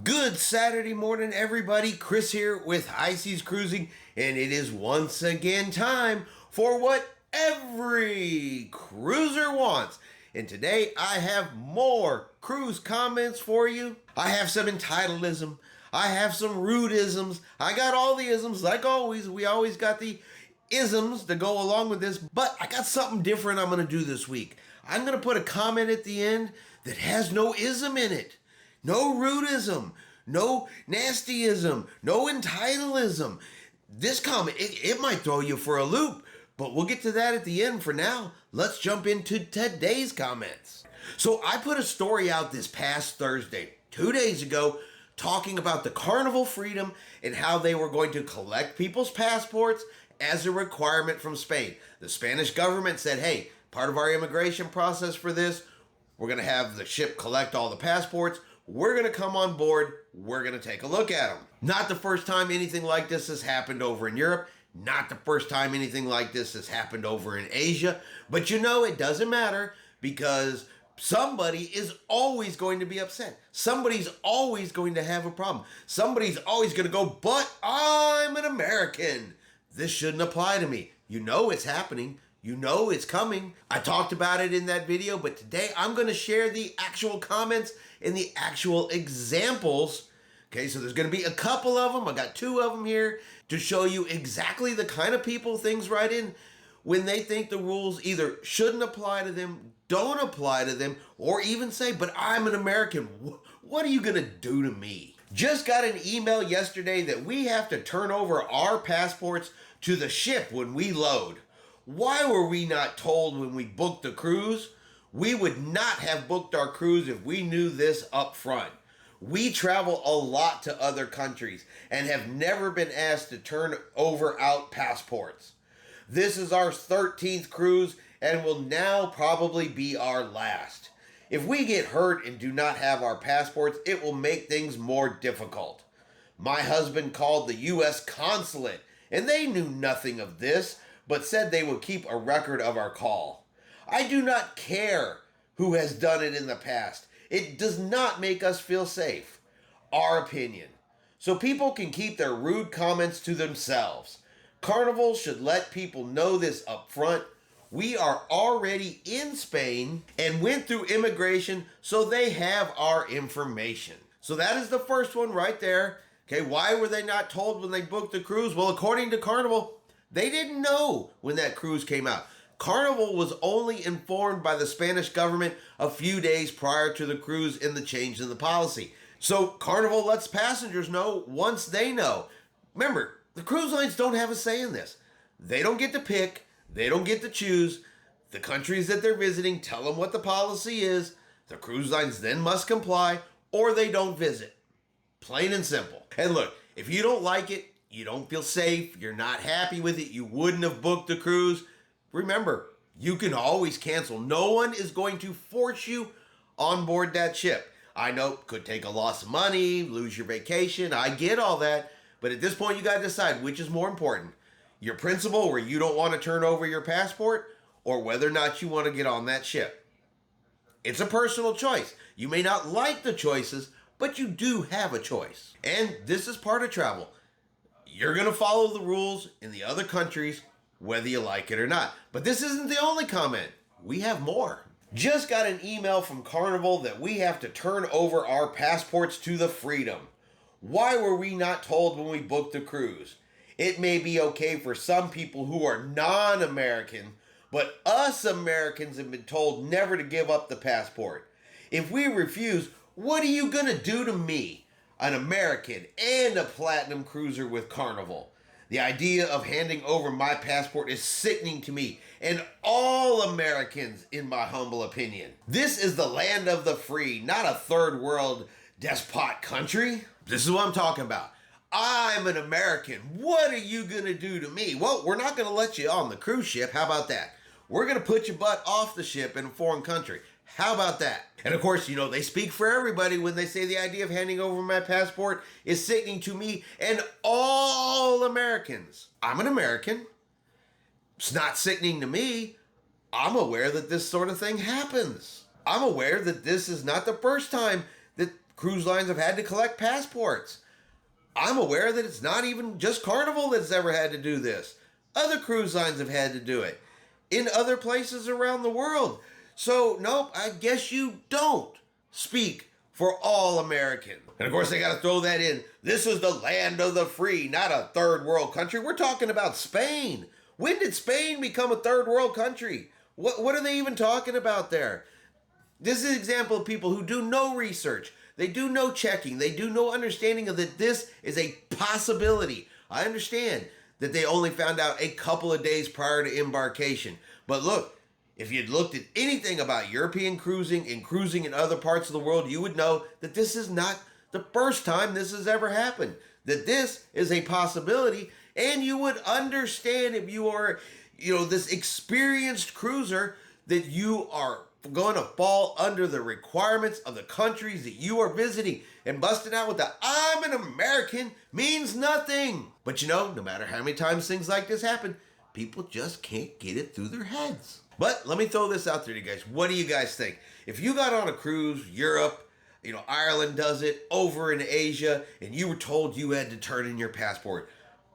Good Saturday morning, everybody. Chris here with High Seas Cruising, and it is once again time for what every cruiser wants. And today I have more cruise comments for you. I have some entitleism. I have some rudeisms. I got all the isms, like always. We always got the isms to go along with this, but I got something different I'm going to do this week. I'm going to put a comment at the end that has no ism in it. No rudism, no nastyism, no entitleism. This comment, it might throw you for a loop, but we'll get to that at the end. For now, let's jump into today's comments. So I put a story out this past Thursday, 2 days ago, talking about the Carnival Freedom and how they were going to collect people's passports as a requirement from Spain. The Spanish government said, hey, part of our immigration process for this, we're going to have the ship collect all the passports. We're going to come on board. We're going to take a look at them. Not the first time anything like this has happened over in Europe. Not the first time anything like this has happened over in Asia. But you know, it doesn't matter because somebody is always going to be upset. Somebody's always going to have a problem. Somebody's always going to go, but I'm an American. This shouldn't apply to me. You know it's happening. You know it's coming. I talked about it in that video, but today I'm going to share the actual comments and the actual examples. Okay, so there's going to be a couple of them. I got 2 of them here to show you exactly the kind of people things write in when they think the rules either shouldn't apply to them, don't apply to them, or even say, but I'm an American. What are you going to do to me? Just got an email yesterday that we have to turn over our passports to the ship when we load. Why were we not told when we booked the cruise? We would not have booked our cruise if we knew this up front. We travel a lot to other countries and have never been asked to turn over out passports. This is our 13th cruise and will now probably be our last. If we get hurt and do not have our passports, it will make things more difficult. My husband called the U.S. consulate and they knew nothing of this, but said they would keep a record of our call. I do not care who has done it in the past. It does not make us feel safe. Our opinion. So people can keep their rude comments to themselves. Carnival should let people know this up front. We are already in Spain and went through immigration, so they have our information. So that is the first one right there. Okay, why were they not told when they booked the cruise? Well, according to Carnival, they didn't know when that cruise came out. Carnival was only informed by the Spanish government a few days prior to the cruise and the change in the policy. So Carnival lets passengers know once they know. Remember, the cruise lines don't have a say in this. They don't get to pick. They don't get to choose. The countries that they're visiting tell them what the policy is. The cruise lines then must comply or they don't visit. Plain and simple. And look, if you don't like it, you don't feel safe, you're not happy with it, you wouldn't have booked the cruise, remember, you can always cancel. No one is going to force you on board that ship. I know it could take a loss of money, lose your vacation, I get all that, but at this point you got to decide which is more important. Your principle where you don't want to turn over your passport or whether or not you want to get on that ship. It's a personal choice. You may not like the choices, but you do have a choice. And this is part of travel. You're going to follow the rules in the other countries, whether you like it or not. But this isn't the only comment. We have more. Just got an email from Carnival that we have to turn over our passports to the Freedom. Why were we not told when we booked the cruise? It may be okay for some people who are non-American, but us Americans have been told never to give up the passport. If we refuse, what are you going to do to me? An American and a platinum cruiser with Carnival. The idea of handing over my passport is sickening to me and all Americans, in my humble opinion. This is the land of the free, not a third world despot country. This is what I'm talking about. I'm an American. What are you going to do to me? Well, we're not going to let you on the cruise ship. How about that? We're going to put your butt off the ship in a foreign country. How about that? And of course, you know, they speak for everybody when they say the idea of handing over my passport is sickening to me and all Americans. I'm an American. It's not sickening to me. I'm aware that this sort of thing happens. I'm aware that this is not the first time that cruise lines have had to collect passports. I'm aware that it's not even just Carnival that's ever had to do this. Other cruise lines have had to do it in other places around the world. So, nope, I guess you don't speak for all Americans. And of course, they got to throw that in. This is the land of the free, not a third world country. We're talking about Spain. When did Spain become a third world country? What are they even talking about there? This is an example of people who do no research. They do no checking. They do no understanding of that this is a possibility. I understand that they only found out a couple of days prior to embarkation. But look, if you'd looked at anything about European cruising and cruising in other parts of the world, you would know that this is not the first time this has ever happened. That this is a possibility, and you would understand if you are, this experienced cruiser, that you are going to fall under the requirements of the countries that you are visiting, and busting out with the "I'm an American" means nothing. But no matter how many times things like this happen, people just can't get it through their heads. But let me throw this out there to you guys. What do you guys think? If you got on a cruise, Europe, Ireland does it, over in Asia, and you were told you had to turn in your passport,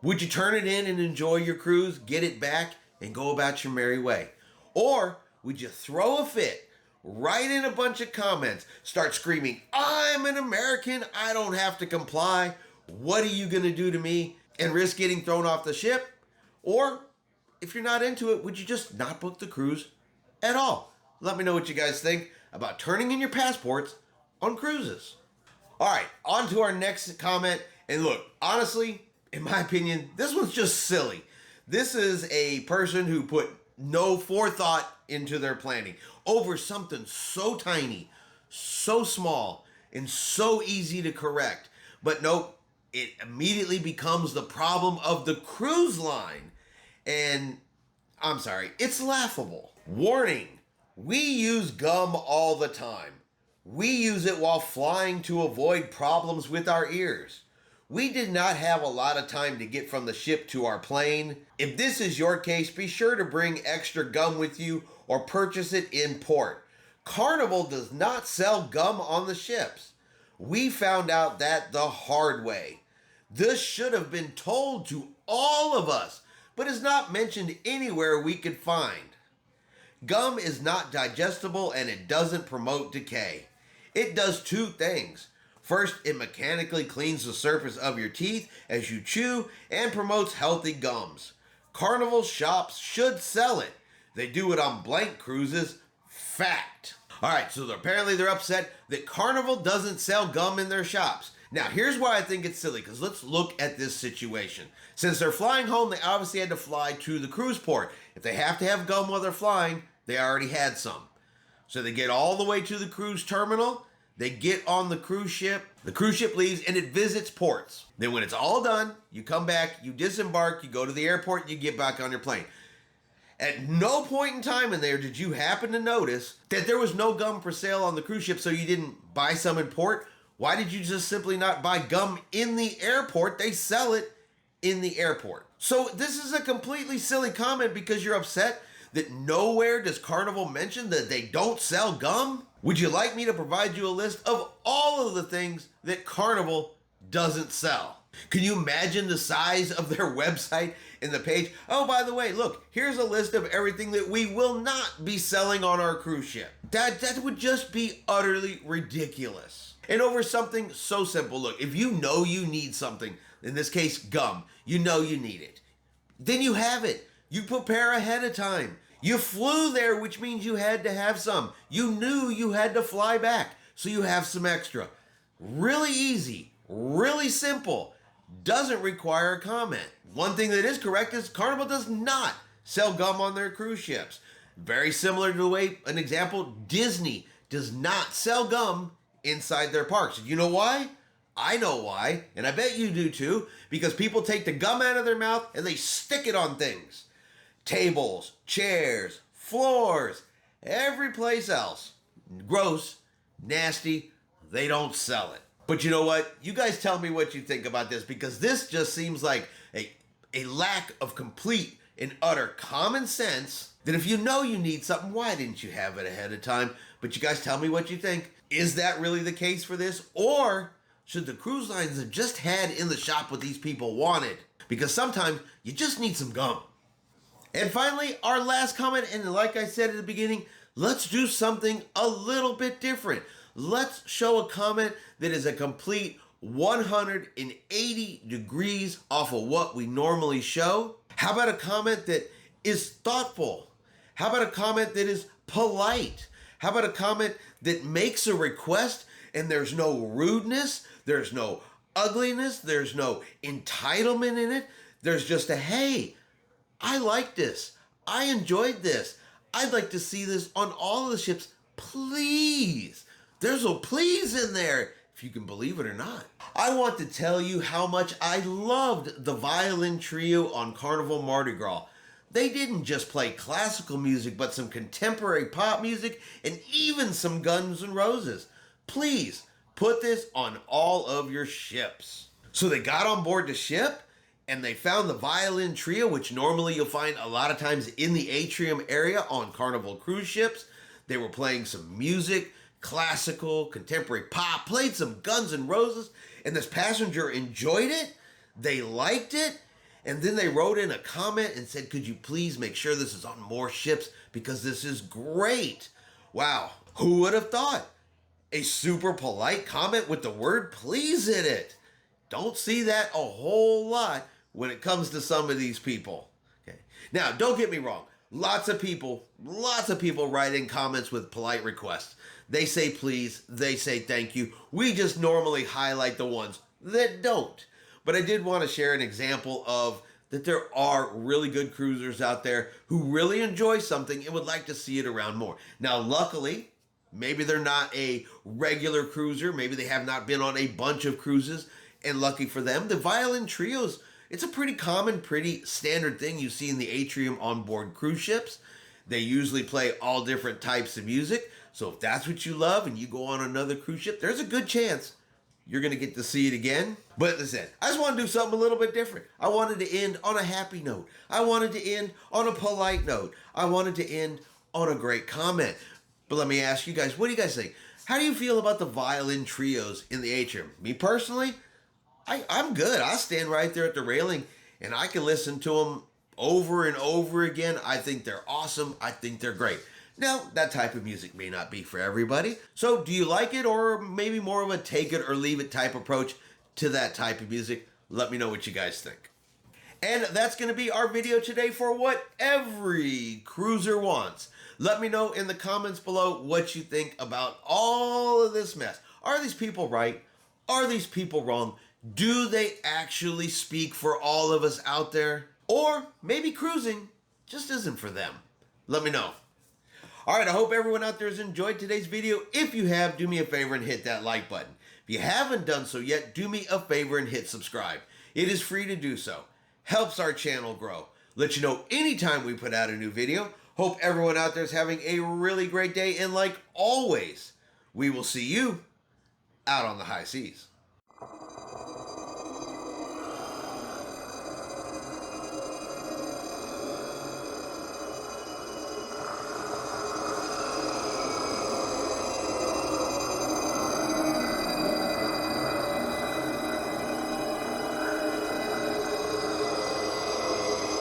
would you turn it in and enjoy your cruise, get it back, and go about your merry way? Or would you throw a fit, write in a bunch of comments, start screaming, "I'm an American, I don't have to comply, what are you going to do to me?" and risk getting thrown off the ship? Or, if you're not into it, would you just not book the cruise at all? Let me know what you guys think about turning in your passports on cruises. All right, on to our next comment. And look, honestly, in my opinion, this one's just silly. This is a person who put no forethought into their planning over something so tiny, so small, and so easy to correct. But nope, it immediately becomes the problem of the cruise line. And I'm sorry, it's laughable. Warning, we use gum all the time. We use it while flying to avoid problems with our ears. We did not have a lot of time to get from the ship to our plane. If this is your case, be sure to bring extra gum with you or purchase it in port. Carnival does not sell gum on the ships. We found out that the hard way. This should have been told to all of us, but is not mentioned anywhere we could find. Gum is not digestible and it doesn't promote decay. It does two things. First, it mechanically cleans the surface of your teeth as you chew and promotes healthy gums. Carnival shops should sell it. They do it on blank cruises. Fact. Alright, so apparently they're upset that Carnival doesn't sell gum in their shops. Now, here's why I think it's silly, because let's look at this situation. Since they're flying home, they obviously had to fly to the cruise port. If they have to have gum while they're flying, they already had some. So they get all the way to the cruise terminal, they get on the cruise ship leaves, and it visits ports. Then when it's all done, you come back, you disembark, you go to the airport, and you get back on your plane. At no point in time in there did you happen to notice that there was no gum for sale on the cruise ship, so you didn't buy some in port. Why did you just simply not buy gum in the airport? They sell it in the airport. So this is a completely silly comment because you're upset that nowhere does Carnival mention that they don't sell gum? Would you like me to provide you a list of all of the things that Carnival doesn't sell? Can you imagine the size of their website and the page? Oh, by the way, look, here's a list of everything that we will not be selling on our cruise ship. That would just be utterly ridiculous. And over something so simple, look, if you know you need something, in this case, gum, you know you need it, then you have it. You prepare ahead of time. You flew there, which means you had to have some. You knew you had to fly back, so you have some extra. Really easy, really simple. Doesn't require a comment. One thing that is correct is Carnival does not sell gum on their cruise ships. Very similar to the way, an example, Disney does not sell gum inside their parks. You know why? I know why, and I bet you do too, because people take the gum out of their mouth and they stick it on things. Tables, chairs, floors, every place else. Gross, nasty, they don't sell it. But you know what? You guys tell me what you think about this, because this just seems like a lack of complete and utter common sense, that if you know you need something, why didn't you have it ahead of time? But you guys tell me what you think Is that really the case for this? Or should the cruise lines have just had in the shop what these people wanted? Because sometimes you just need some gum. And finally, our last comment, and like I said at the beginning, let's do something a little bit different. Let's show a comment that is a complete 180 degrees off of what we normally show. How about a comment that is thoughtful? How about a comment that is polite? How about a comment that makes a request and there's no rudeness, there's no ugliness, there's no entitlement in it. There's just a, hey, I like this. I enjoyed this. I'd like to see this on all of the ships. Please. There's a please in there, if you can believe it or not. I want to tell you how much I loved the violin trio on Carnival Mardi Gras. They didn't just play classical music, but some contemporary pop music and even some Guns N' Roses. Please put this on all of your ships. So they got on board the ship and they found the violin trio, which normally you'll find a lot of times in the atrium area on Carnival cruise ships. They were playing some music, classical, contemporary pop, played some Guns N' Roses, and this passenger enjoyed it. They liked it. And then they wrote in a comment and said, could you please make sure this is on more ships because this is great. Wow, who would have thought? A super polite comment with the word please in it. Don't see that a whole lot when it comes to some of these people. Okay. Now, don't get me wrong. Lots of people write in comments with polite requests. They say please, they say thank you. We just normally highlight the ones that don't. But I did want to share an example of that there are really good cruisers out there who really enjoy something and would like to see it around more. Now, luckily, maybe they're not a regular cruiser. Maybe they have not been on a bunch of cruises. And lucky for them, the violin trios, it's a pretty common, pretty standard thing you see in the atrium on board cruise ships. They usually play all different types of music. So if that's what you love and you go on another cruise ship, there's a good chance you're going to get to see it again. But listen, I just want to do something a little bit different. I wanted to end on a happy note. I wanted to end on a polite note. I wanted to end on a great comment. But let me ask you guys, what do you guys think? How do you feel about the violin trios in the atrium? Me personally, I'm good. I stand right there at the railing and I can listen to them over and over again. I think they're awesome. I think they're great. Now, that type of music may not be for everybody. So do you like it, or maybe more of a take it or leave it type approach to that type of music? Let me know what you guys think. And that's going to be our video today for what every cruiser wants. Let me know in the comments below what you think about all of this mess. Are these people right? Are these people wrong? Do they actually speak for all of us out there? Or maybe cruising just isn't for them. Let me know. All right, I hope everyone out there has enjoyed today's video. If you have, do me a favor and hit that like button. If you haven't done so yet, do me a favor and hit subscribe. It is free to do so. Helps our channel grow. Let you know anytime we put out a new video. Hope everyone out there is having a really great day. And like always, we will see you out on the high seas.